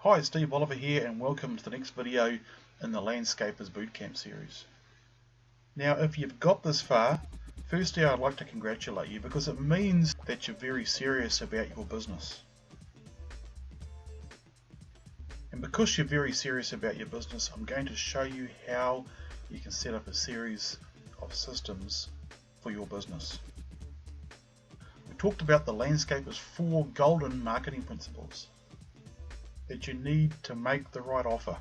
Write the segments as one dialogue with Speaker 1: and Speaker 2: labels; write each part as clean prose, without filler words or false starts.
Speaker 1: Hi, Steve Oliver here, and welcome to the next video in the Landscapers Bootcamp series. Now, if you've got this far, firstly I'd like to congratulate you because it means that you're very serious about your business. And because you're very serious about your business, I'm going to show you how you can set up a series of systems for your business. We talked about the Landscapers 4 golden marketing principles that you need to make the right offer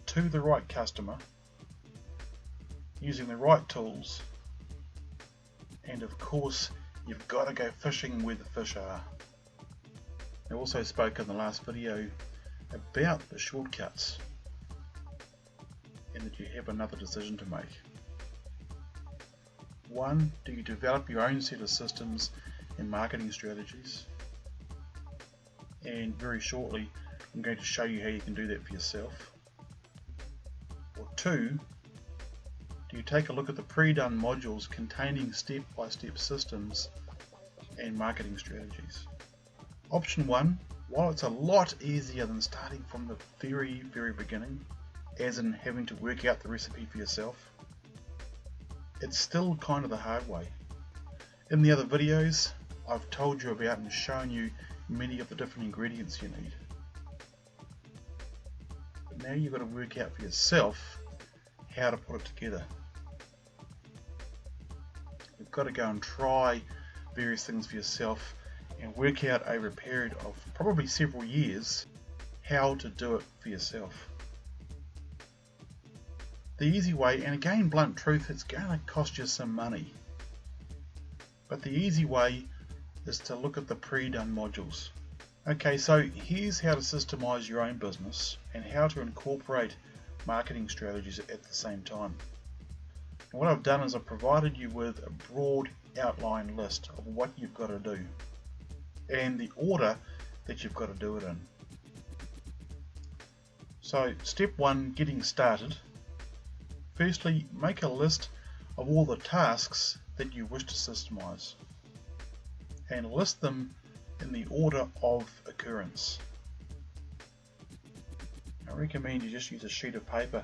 Speaker 1: to the right customer using the right tools, and of course you've got to go fishing where the fish are. I also spoke in the last video about the shortcuts and that you have another decision to make. One, do you develop your own set of systems and marketing strategies? And very shortly I'm going to show you how you can do that for yourself. Or two, do you take a look at the pre-done modules containing step-by-step systems and marketing strategies? Option one, while it's a lot easier than starting from the very beginning, as in having to work out the recipe for yourself, it's still kind of the hard way. In the other videos I've told you about and shown you many of the different ingredients you need. But now you've got to work out for yourself how to put it together. You've got to go and try various things for yourself and work out over a period of probably several years how to do it for yourself. The easy way, and again blunt truth, it's going to cost you some money, but the easy way is to look at the pre-done modules. Okay, so here's how to systemize your own business and how to incorporate marketing strategies at the same time. And what I've done is I've provided you with a broad outline list of what you've got to do and the order that you've got to do it in. So step one, getting started. Firstly, make a list of all the tasks that you wish to systemize and list them in the order of occurrence. I recommend you just use a sheet of paper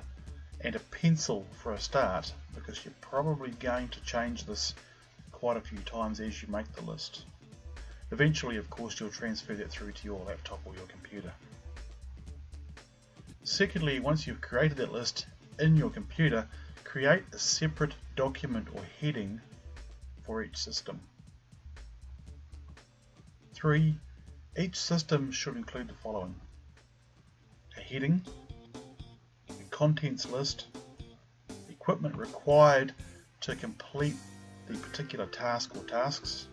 Speaker 1: and a pencil for a start, because you're probably going to change this quite a few times as you make the list. Eventually, of course, you'll transfer that through to your laptop or your computer. Secondly, once you've created that list in your computer, create a separate document or heading for each system. 3. Each system should include the following: a heading, a contents list, equipment required to complete the particular task or tasks,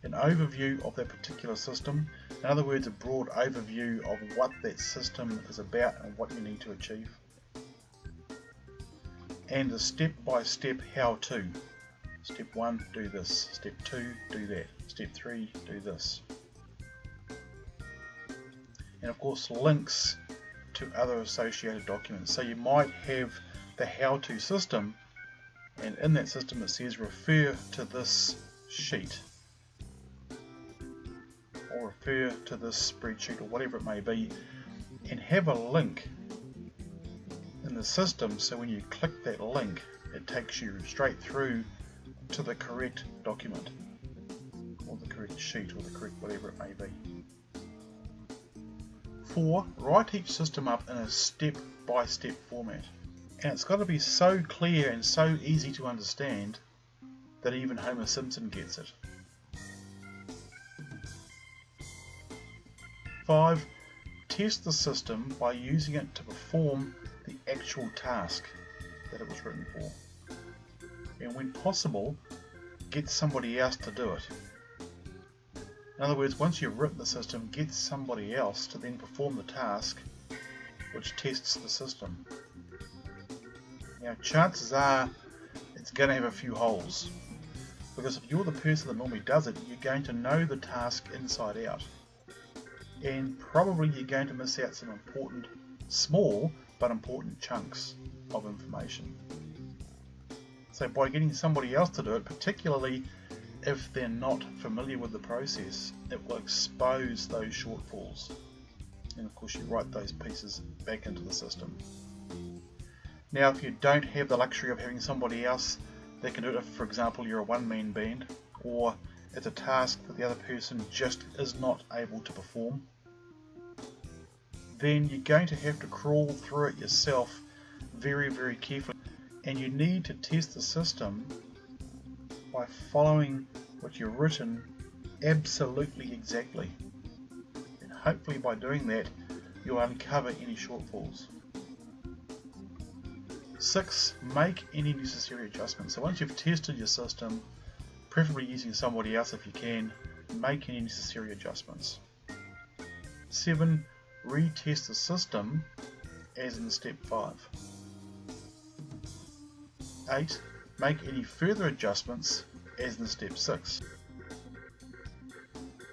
Speaker 1: an overview of that particular system, in other words a broad overview of what that system is about and what you need to achieve, and a step-by-step how-to. Step 1, do this. Step 2, do that. Step 3, do this. And of course links to other associated documents. So you might have the how-to system, and in that system it says refer to this sheet or refer to this spreadsheet or whatever it may be, and have a link in the system so when you click that link it takes you straight through to the correct document or the correct sheet or the correct whatever it may be. 4. Write each system up in a step-by-step format, and it's got to be so clear and so easy to understand that even Homer Simpson gets it. 5. Test the system by using it to perform the actual task that it was written for, and when possible get somebody else to do it. In other words, once you've written the system, get somebody else to then perform the task which tests the system. Now chances are it's going to have a few holes, because if you're the person that normally does it, you're going to know the task inside out, and probably you're going to miss out some important, small but important chunks of information. So by getting somebody else to do it, particularly if they're not familiar with the process, it will expose those shortfalls. And of course you write those pieces back into the system. Now if you don't have the luxury of having somebody else that can do it, if for example you're a one-man band, or it's a task that the other person just is not able to perform, then you're going to have to crawl through it yourself very, very carefully. And you need to test the system by following what you've written absolutely exactly. And hopefully by doing that, you'll uncover any shortfalls. 6. Make any necessary adjustments. So once you've tested your system, preferably using somebody else if you can, make any necessary adjustments. 7. Retest the system as in step 5. 8. Make any further adjustments as in step 6.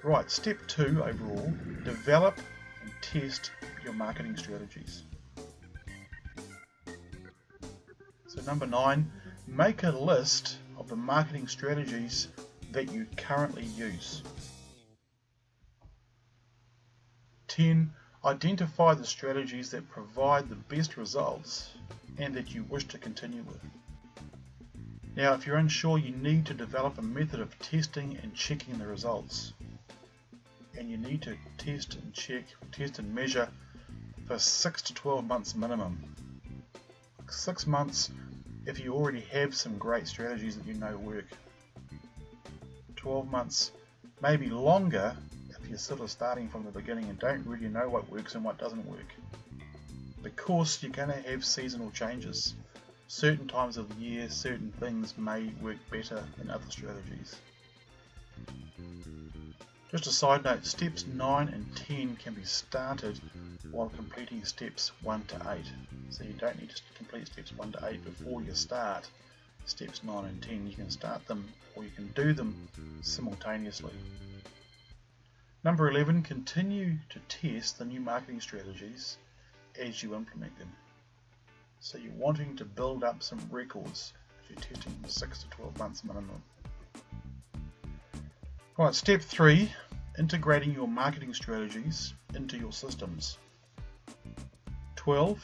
Speaker 1: Right, step 2 overall, develop and test your marketing strategies. So number 9, make a list of the marketing strategies that you currently use. 10. Identify the strategies that provide the best results and that you wish to continue with. Now if you're unsure, you need to develop a method of testing and checking the results. And you need to test and check, test and measure for 6 to 12 months minimum. 6 months if you already have some great strategies that you know work. 12 months, maybe longer if you're sort of starting from the beginning and don't really know what works and what doesn't work. Because you're going to have seasonal changes. Certain times of the year, certain things may work better than other strategies. Just a side note, steps 9 and 10 can be started while completing steps 1 to 8. So you don't need to complete steps 1 to 8 before you start steps 9 and 10. You can start them or you can do them simultaneously. Number 11, continue to test the new marketing strategies as you implement them. So you're wanting to build up some records if you're testing for 6 to 12 months minimum. Right, step 3, integrating your marketing strategies into your systems. 12,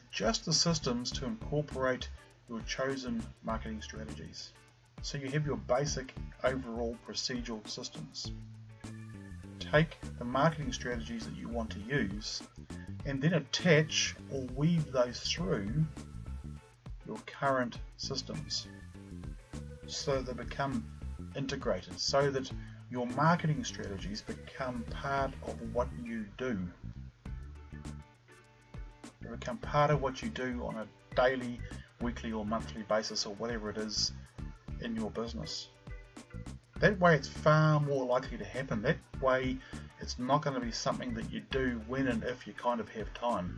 Speaker 1: adjust the systems to incorporate your chosen marketing strategies. So you have your basic overall procedural systems. Take the marketing strategies that you want to use and then attach or weave those through your current systems so they become integrated, so that your marketing strategies become part of what you do. They become part of what you do on a daily, weekly or monthly basis or whatever it is in your business. That way it's far more likely to happen. That way it's not going to be something that you do when and if you kind of have time.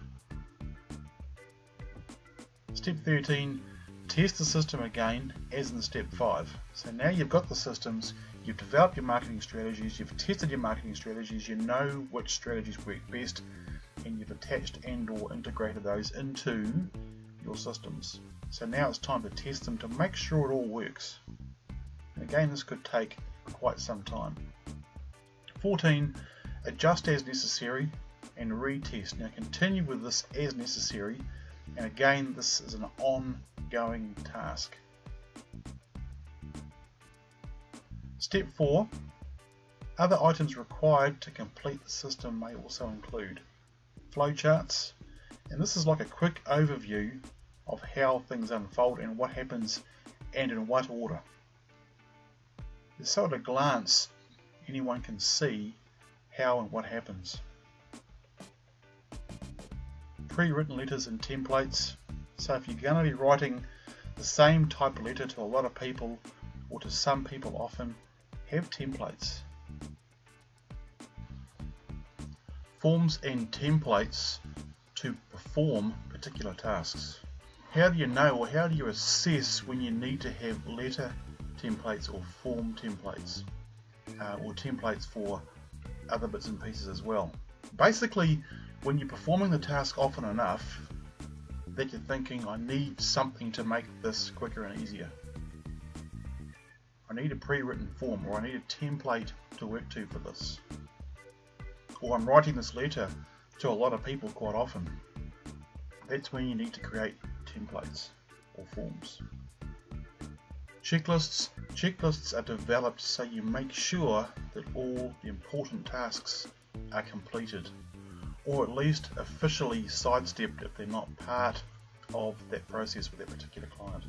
Speaker 1: Step 13, test the system again as in step 5. So now you've got the systems, you've developed your marketing strategies, you've tested your marketing strategies, you know which strategies work best, and you've attached and or integrated those into your systems. So now it's time to test them to make sure it all works. And again, this could take quite some time. 14, adjust as necessary and retest. Now continue with this as necessary, and again this is an ongoing task. Step 4, other items required to complete the system may also include flowcharts, and this is like a quick overview of how things unfold and what happens and in what order. So at a glance anyone can see how and what happens. Pre-written letters and templates. So if you're going to be writing the same type of letter to a lot of people or to some people often, have templates. Forms and templates to perform particular tasks. How do you know or how do you assess when you need to have letter templates or form templates or templates for other bits and pieces as well? Basically, when you're performing the task often enough that you're thinking, I need something to make this quicker and easier. I I need a pre-written form, or I need a template to work to for this. Or I'm writing this letter to a lot of people quite often. That's when you need to create templates or forms. Checklists are developed so you make sure that all the important tasks are completed, or at least officially sidestepped if they're not part of that process with that particular client.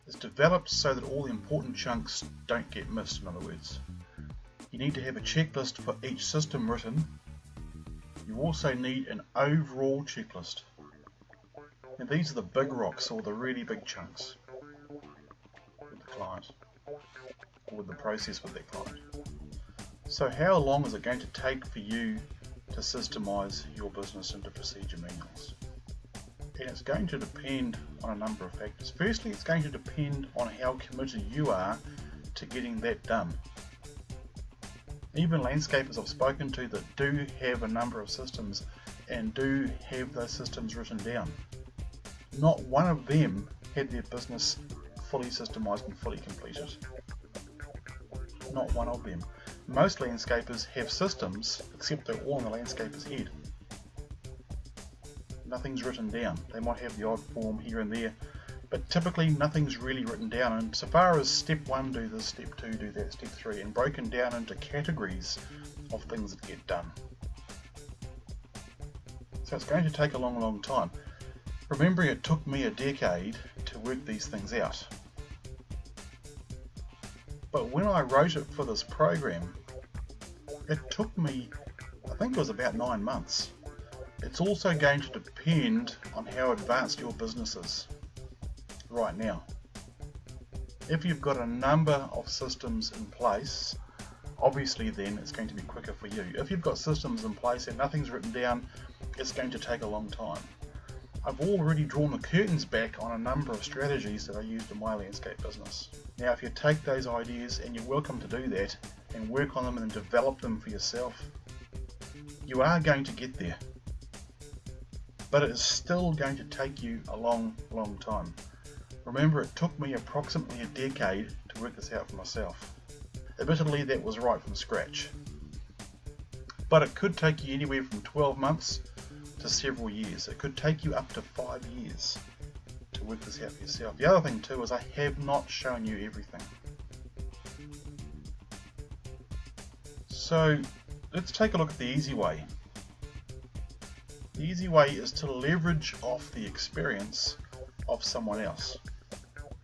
Speaker 1: It's developed so that all the important chunks don't get missed, in other words. You need to have a checklist for each system written. You also need an overall checklist. And these are the big rocks, or the really big chunks with the client, or with the process with that client. So how long is it going to take for you to systemize your business into procedure manuals? And it's going to depend on a number of factors. Firstly, it's going to depend on how committed you are to getting that done. Even landscapers I've spoken to that do have a number of systems and do have those systems written down, not one of them had their business fully systemized and fully completed. Not one of them. Most landscapers have systems, except they're all in the landscaper's head. Nothing's written down. They might have the odd form here and there, but typically nothing's really written down. And so far as step 1 do this, step 2 do that, step 3, and broken down into categories of things that get done. So it's going to take a long time. Remembering it took me a decade to work these things out. But when I wrote it for this program, it took me, I think it was about 9 months. It's also going to depend on how advanced your business is right now. If you've got a number of systems in place, obviously then it's going to be quicker for you. If you've got systems in place and nothing's written down, it's going to take a long time. I've already drawn the curtains back on a number of strategies that I used in my landscape business. Now if you take those ideas, and you're welcome to do that, and work on them and develop them for yourself, you are going to get there. But it is still going to take you a long time. Remember, it took me approximately a decade to work this out for myself. Admittedly, that was right from scratch. But it could take you anywhere from 12 months to several years. It could take you up to 5 years to work this out for yourself. The other thing too is I have not shown you everything. So let's take a look at the easy way. The easy way is to leverage off the experience of someone else.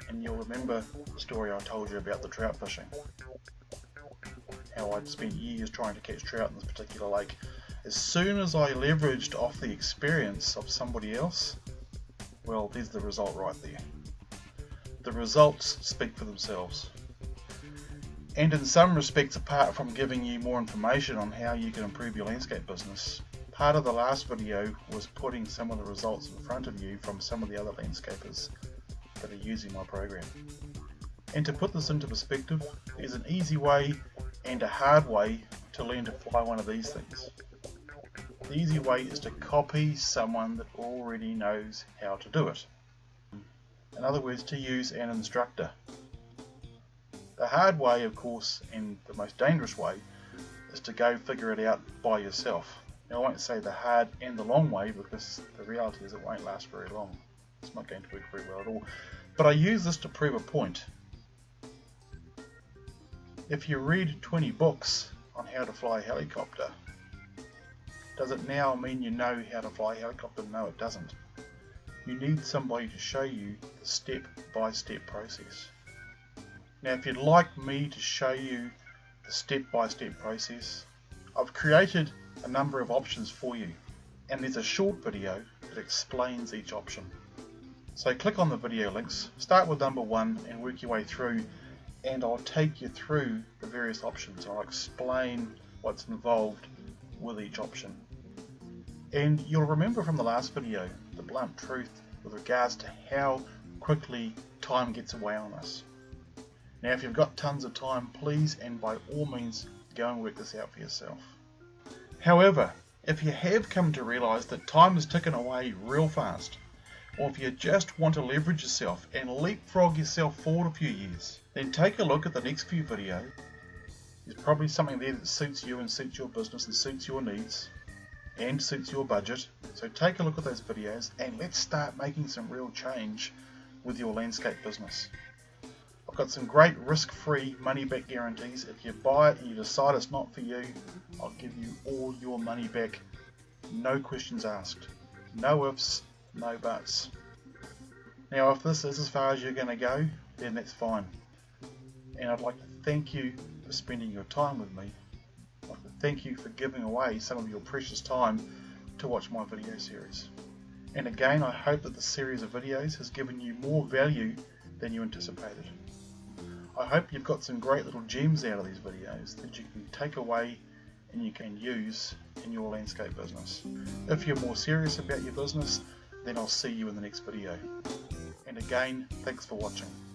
Speaker 1: And you'll remember the story I told you about the trout fishing. How I'd spent years trying to catch trout in this particular lake. As soon as I leveraged off the experience of somebody else, well, there's the result right there. The results speak for themselves. And in some respects, apart from giving you more information on how you can improve your landscape business, part of the last video was putting some of the results in front of you from some of the other landscapers that are using my program. And to put this into perspective, there's an easy way and a hard way to learn to fly one of these things. The easy way is to copy someone that already knows how to do it. In other words, to use an instructor. The hard way, of course, and the most dangerous way, is to go figure it out by yourself. Now, I won't say the hard and the long way, because the reality is it won't last very long. It's not going to work very well at all. But I use this to prove a point. If you read 20 books on how to fly a helicopter, does it now mean you know how to fly a helicopter? No, it doesn't. You need somebody to show you the step-by-step process. Now, if you'd like me to show you the step-by-step process, I've created a number of options for you, and there's a short video that explains each option. So click on the video links, start with number 1 and work your way through, and I'll take you through the various options. I'll explain what's involved with each option. And you'll remember from the last video the blunt truth with regards to how quickly time gets away on us. Now, if you've got tons of time, please and by all means go and work this out for yourself. However, if you have come to realise that time is ticking away real fast or if you just want to leverage yourself and leapfrog yourself forward a few years, then take a look at the next few videos. There's probably something there that suits you and suits your business and suits your needs and suits your budget. So take a look at those videos and let's start making some real change with your landscape business. I've got some great risk-free money-back guarantees. If you buy it and you decide it's not for you, I'll give you all your money back. No questions asked. No ifs, no buts. Now, if this is as far as you're going to go, then that's fine. And I'd like to thank you for spending your time with me. I'd like to thank you for giving away some of your precious time to watch my video series. And again, I hope that the series of videos has given you more value than you anticipated. I hope you've got some great little gems out of these videos that you can take away and you can use in your landscape business. If you're more serious about your business, then I'll see you in the next video. And again, thanks for watching.